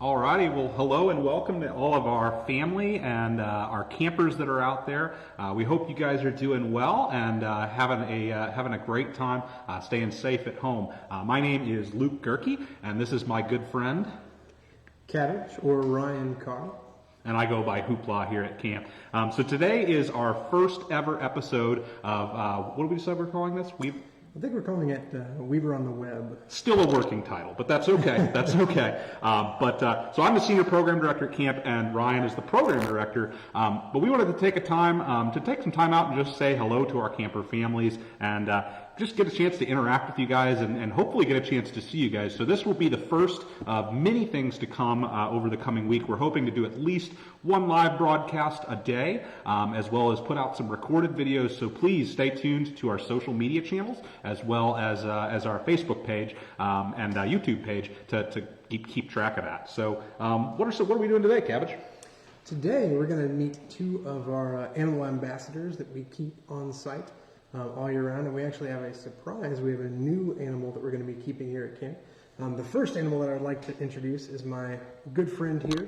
Alrighty, well, hello and welcome to all of our family and our campers that are out there. We hope you guys are doing well and having a great time, staying safe at home. My name is Luke Gerke, and this is my good friend Cabbage, or Ryan Carr. And I go by Hoopla here at camp. So today is our first ever episode of, what do we decide we're calling this? I think we're calling it Weaver on the Web. Still a working title, but that's okay. That's okay. So I'm the senior program director at camp, and Ryan is the program director. But we wanted to take some time out and just say hello to our camper families and just get a chance to interact with you guys and hopefully get a chance to see you guys. So this will be the first of many things to come over the coming week. We're hoping to do at least one live broadcast a day, as well as put out some recorded videos. So please stay tuned to our social media channels, as well as our Facebook page and YouTube page to keep track of that. So what are we doing today, Cabbage? Today we're going to meet two of our animal ambassadors that we keep on site all year round, and we actually have a surprise. We have a new animal that we're going to be keeping here at camp. The first animal that I'd like to introduce is my good friend here.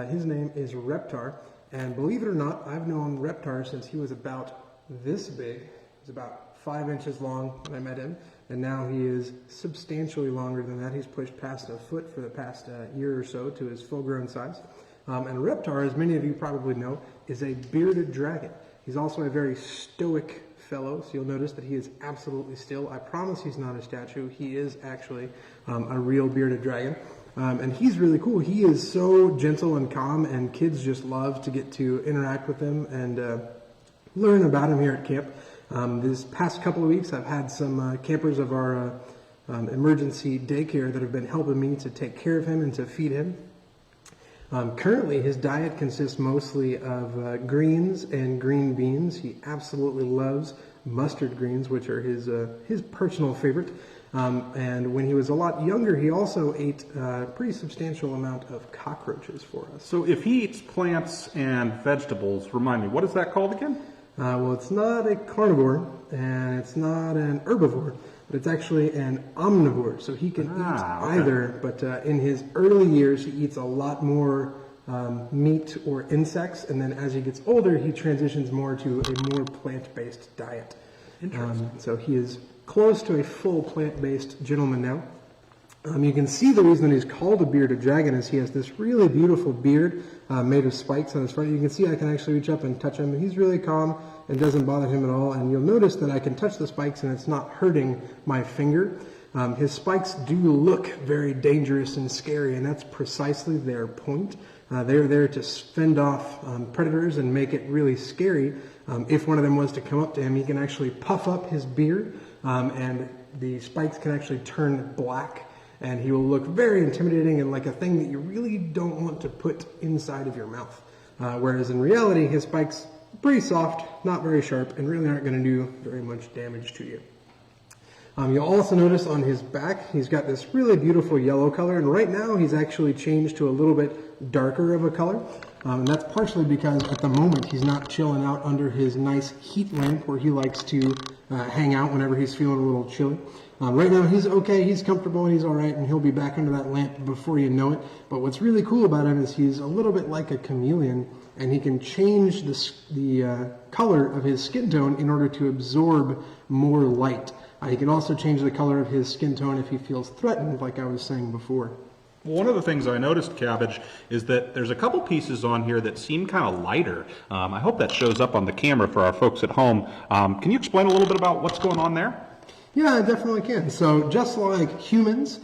His name is Reptar, and believe it or not, I've known Reptar since he was about this big. He was about 5 inches long when I met him, and now he is substantially longer than that. He's pushed past a foot for the past year or so to his full-grown size. And Reptar, as many of you probably know, is a bearded dragon. He's also a very stoic fellow, so you'll notice that he is absolutely still. I promise he's not a statue. He is actually a real bearded dragon. And he's really cool. He is so gentle and calm, and kids just love to get to interact with him and learn about him here at camp. This past couple of weeks, I've had some campers of our emergency daycare that have been helping me to take care of him and to feed him. Currently, his diet consists mostly of greens and green beans. He absolutely loves mustard greens, which are his personal favorite. And when he was a lot younger, he also ate a pretty substantial amount of cockroaches for us. So if he eats plants and vegetables, remind me, what is that called again? Well, it's not a carnivore, and it's not an herbivore, but it's actually an omnivore. So he can eat either, but in his early years, he eats a lot more meat or insects, and then as he gets older, he transitions more to a more plant-based diet. Interesting. So he is close to a full plant-based gentleman now. You can see the reason that he's called a bearded dragon is he has this really beautiful beard made of spikes on his front. You can see I can actually reach up and touch him. He's really calm and doesn't bother him at all. And you'll notice that I can touch the spikes and it's not hurting my finger. His spikes do look very dangerous and scary, and that's precisely their point. They're there to fend off predators and make it really scary. If one of them was to come up to him, he can actually puff up his beard, and the spikes can actually turn black. And he will look very intimidating and like a thing that you really don't want to put inside of your mouth. Whereas in reality, his spikes are pretty soft, not very sharp, and really aren't going to do very much damage to you. You'll also notice on his back, he's got this really beautiful yellow color, and right now he's actually changed to a little bit darker of a color. And that's partially because at the moment he's not chilling out under his nice heat lamp where he likes to hang out whenever he's feeling a little chilly. Right now he's okay, he's comfortable, and he's alright, and he'll be back under that lamp before you know it. But what's really cool about him is he's a little bit like a chameleon, and he can change the color of his skin tone in order to absorb more light. He can also change the color of his skin tone if he feels threatened, like I was saying before. Well, one of the things I noticed, Cabbage, is that there's a couple pieces on here that seem kind of lighter. I hope that shows up on the camera for our folks at home. Can you explain a little bit about what's going on there? Yeah, I definitely can. So just like humans,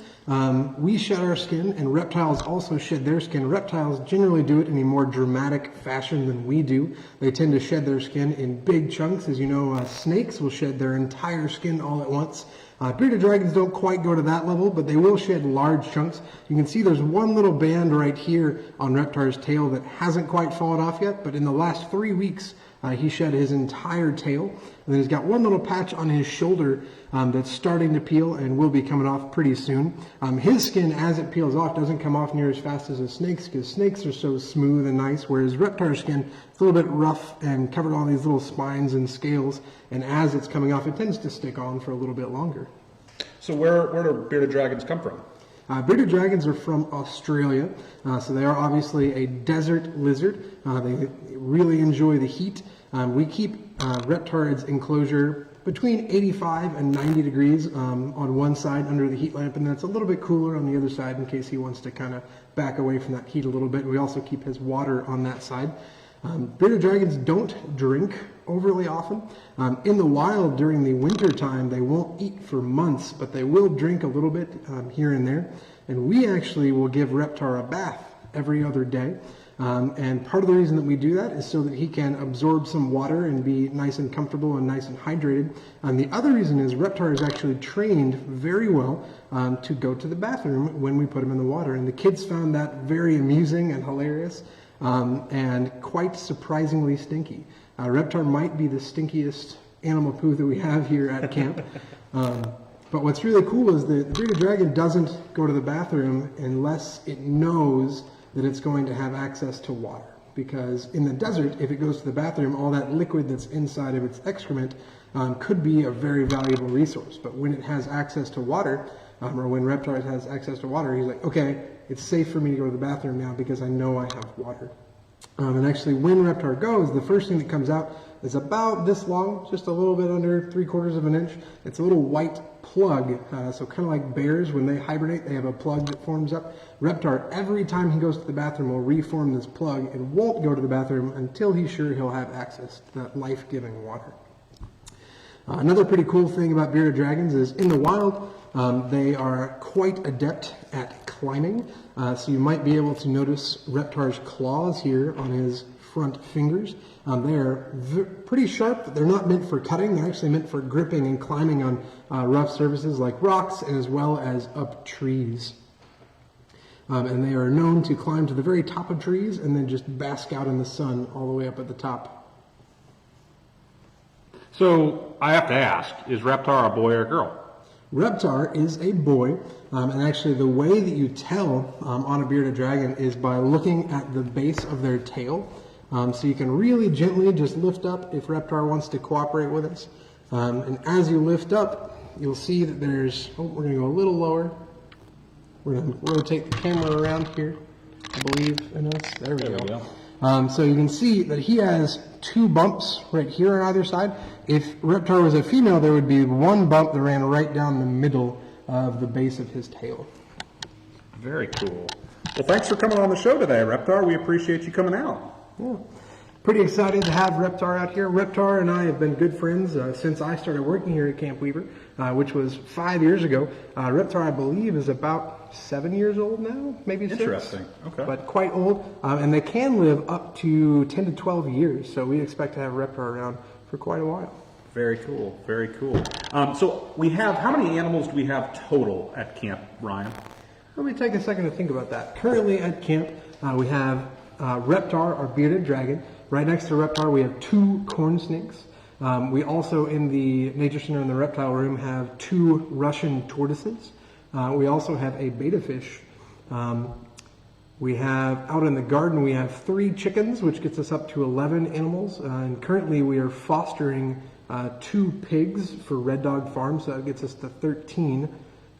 we shed our skin, and reptiles also shed their skin. Reptiles generally do it in a more dramatic fashion than we do. They tend to shed their skin in big chunks. As you know, snakes will shed their entire skin all at once. Bearded dragons don't quite go to that level, but they will shed large chunks. You can see there's one little band right here on Reptar's tail that hasn't quite fallen off yet, but in the last 3 weeks, he shed his entire tail. And then he's got one little patch on his shoulder that's starting to peel and will be coming off pretty soon. His skin, as it peels off, doesn't come off near as fast as a snake's, because snakes are so smooth and nice, whereas Reptar's skin is a little bit rough and covered all these little spines and scales, and as it's coming off, it tends to stick on for a little bit longer. So where do bearded dragons come from? Bearded dragons are from Australia, so they are obviously a desert lizard. They really enjoy the heat. We keep Reptar's enclosure between 85 and 90 degrees on one side under the heat lamp, and then it's a little bit cooler on the other side in case he wants to kind of back away from that heat a little bit. We also keep his water on that side. Bearded dragons don't drink overly often. In the wild during the winter time, they won't eat for months, but they will drink a little bit here and there. And we actually will give Reptar a bath every other day. And part of the reason that we do that is so that he can absorb some water and be nice and comfortable and nice and hydrated. And the other reason is Reptar is actually trained very well to go to the bathroom when we put him in the water. And the kids found that very amusing and hilarious and quite surprisingly stinky. Reptar might be the stinkiest animal poo that we have here at camp. But what's really cool is that the bearded dragon doesn't go to the bathroom unless it knows that it's going to have access to water. Because in the desert, if it goes to the bathroom, all that liquid that's inside of its excrement could be a very valuable resource. But when it has access to water, or when Reptar has access to water, he's like, okay, it's safe for me to go to the bathroom now because I know I have water. And actually, when Reptar goes, the first thing that comes out is about this long, just a little bit under 3/4 of an inch. It's a little white plug, so kind of like bears, when they hibernate, they have a plug that forms up. Reptar, every time he goes to the bathroom, will reform this plug and won't go to the bathroom until he's sure he'll have access to that life-giving water. Another pretty cool thing about bearded dragons is in the wild, they are quite adept at climbing. So you might be able to notice Reptar's claws here on his front fingers. They are pretty sharp, but they're not meant for cutting. They're actually meant for gripping and climbing on rough surfaces like rocks as well as up trees. And they are known to climb to the very top of trees and then just bask out in the sun all the way up at the top. So I have to ask, is Reptar a boy or a girl? Reptar is a boy, and actually the way that you tell on a bearded dragon is by looking at the base of their tail. So you can really gently just lift up if Reptar wants to cooperate with us. And as you lift up, you'll see that there's, we're going to go a little lower. We're going to rotate the camera around here, I believe, in us. There we go. So you can see that he has 2 bumps right here on either side. If Reptar was a female, there would be 1 bump that ran right down the middle of the base of his tail. Very cool. Well, thanks for coming on the show today, Reptar. We appreciate you coming out. Yeah. Pretty excited to have Reptar out here. Reptar and I have been good friends since I started working here at Camp Weaver, which was 5 years ago. Reptar, I believe, is about 7 years old now, maybe 6. Interesting. Okay. But quite old, and they can live up to 10 to 12 years, so we expect to have Reptar around for quite a while. Very cool. Very cool. So we have, how many animals do we have total at camp, Ryan? Let me take a second to think about that. Currently at camp, we have Reptar, our bearded dragon. Right next to Reptar, we have 2 corn snakes. We also, in the Nature Center in the reptile room, have 2 Russian tortoises. We also have a betta fish. We have, out in the garden, we have 3 chickens, which gets us up to 11 animals. And currently we are fostering 2 pigs for Red Dog Farm, so that gets us to 13.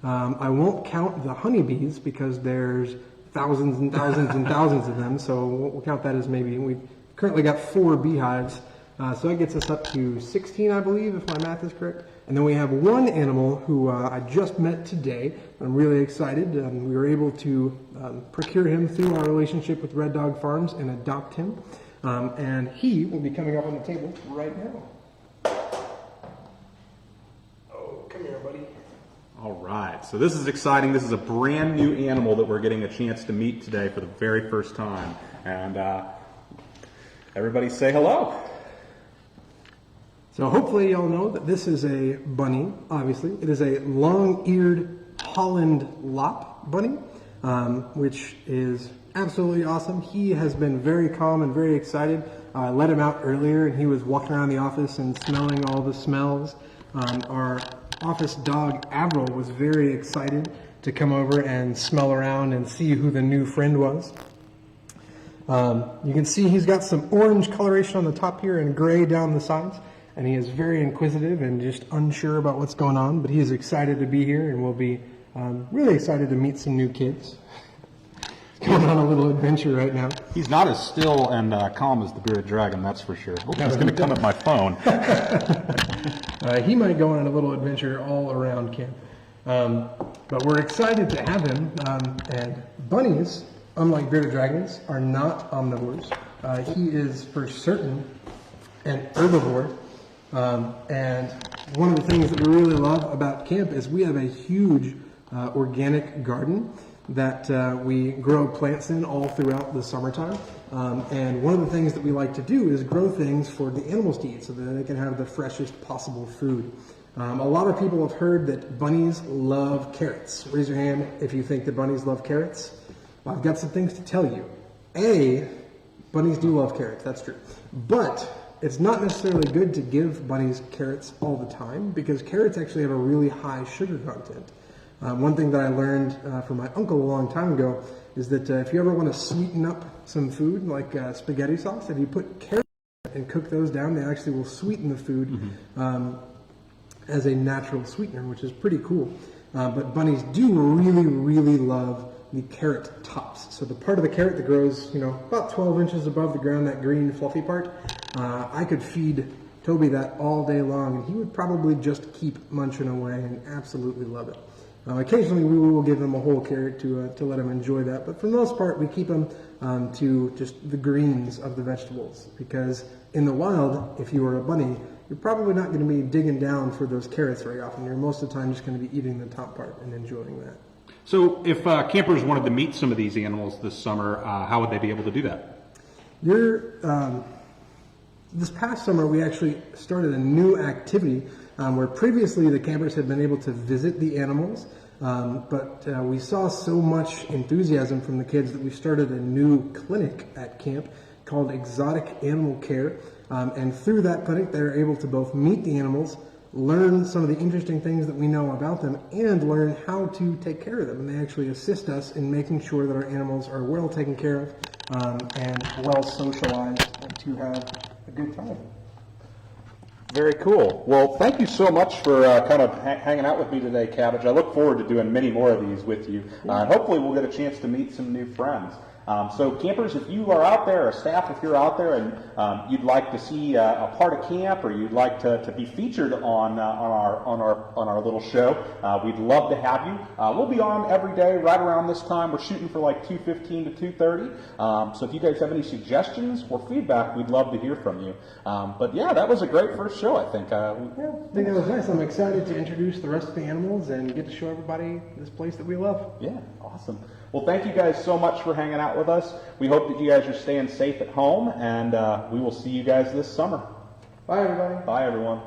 I won't count the honeybees because there's thousands and thousands and thousands of them, so we'll count that as maybe, we've currently got 4 beehives, so that gets us up to 16, I believe, if my math is correct. And then we have 1 animal who I just met today. I'm really excited. We were able to procure him through our relationship with Red Dog Farms and adopt him, and he will be coming up on the table right now. Oh, come here, buddy. All right, so this is exciting. This is a brand new animal that we're getting a chance to meet today for the very first time. And everybody say hello. So hopefully y'all know that this is a bunny, obviously. It is a long-eared Holland Lop Bunny, which is absolutely awesome. He has been very calm and very excited. I let him out earlier and he was walking around the office and smelling all the smells. Our office dog Avril was very excited to come over and smell around and see who the new friend was. You can see he's got some orange coloration on the top here and gray down the sides, and he is very inquisitive and just unsure about what's going on, but he is excited to be here and will be Really excited to meet some new kids. Going on a little adventure right now. He's not as still and calm as the bearded dragon, that's for sure. Oh, he's going to come at my phone. He might go on a little adventure all around camp. But we're excited to have him. And bunnies, unlike bearded dragons, are not omnivores. He is for certain an herbivore. And one of the things that we really love about camp is we have a huge organic garden that we grow plants in all throughout the summertime. And one of the things that we like to do is grow things for the animals to eat so that they can have the freshest possible food. A lot of people have heard that bunnies love carrots. Raise your hand if you think that bunnies love carrots. Well, I've got some things to tell you. A, bunnies do love carrots, that's true. But it's not necessarily good to give bunnies carrots all the time because carrots actually have a really high sugar content. One thing that I learned from my uncle a long time ago is that if you ever want to sweeten up some food, like spaghetti sauce, if you put carrots and cook those down, they actually will sweeten the food as a natural sweetener, which is pretty cool. But bunnies do really, really love the carrot tops. So the part of the carrot that grows, about 12 inches above the ground, that green fluffy part, I could feed Toby that all day long, and he would probably just keep munching away and absolutely love it. Occasionally we will give him a whole carrot to let him enjoy that, but for the most part we keep him to just the greens of the vegetables, because in the wild, if you were a bunny, you're probably not going to be digging down for those carrots very often. You're most of the time just going to be eating the top part and enjoying that. So if campers wanted to meet some of these animals this summer, how would they be able to do that? This past summer we actually started a new activity where previously the campers had been able to visit the animals, but we saw so much enthusiasm from the kids that we started a new clinic at camp called Exotic Animal Care. And through that clinic, they're able to both meet the animals, learn some of the interesting things that we know about them, and learn how to take care of them. And they actually assist us in making sure that our animals are well taken care of and well socialized and to have a good time. Very cool. Well, thank you so much for kind of hanging out with me today, Cabbage. I look forward to doing many more of these with you. And hopefully we'll get a chance to meet some new friends. So campers, if you are out there, or staff, if you're out there and you'd like to see a part of camp, or you'd like to be featured on our little show, we'd love to have you. We'll be on every day right around this time. We're shooting for like 2:15 to 2:30. So if you guys have any suggestions or feedback, we'd love to hear from you. But yeah, that was a great first show, I think. I think that was nice. I'm excited to introduce the rest of the animals and get to show everybody this place that we love. Yeah, awesome. Well, thank you guys so much for hanging out with us. We hope that you guys are staying safe at home, and we will see you guys this summer. Bye, everybody. Bye, everyone.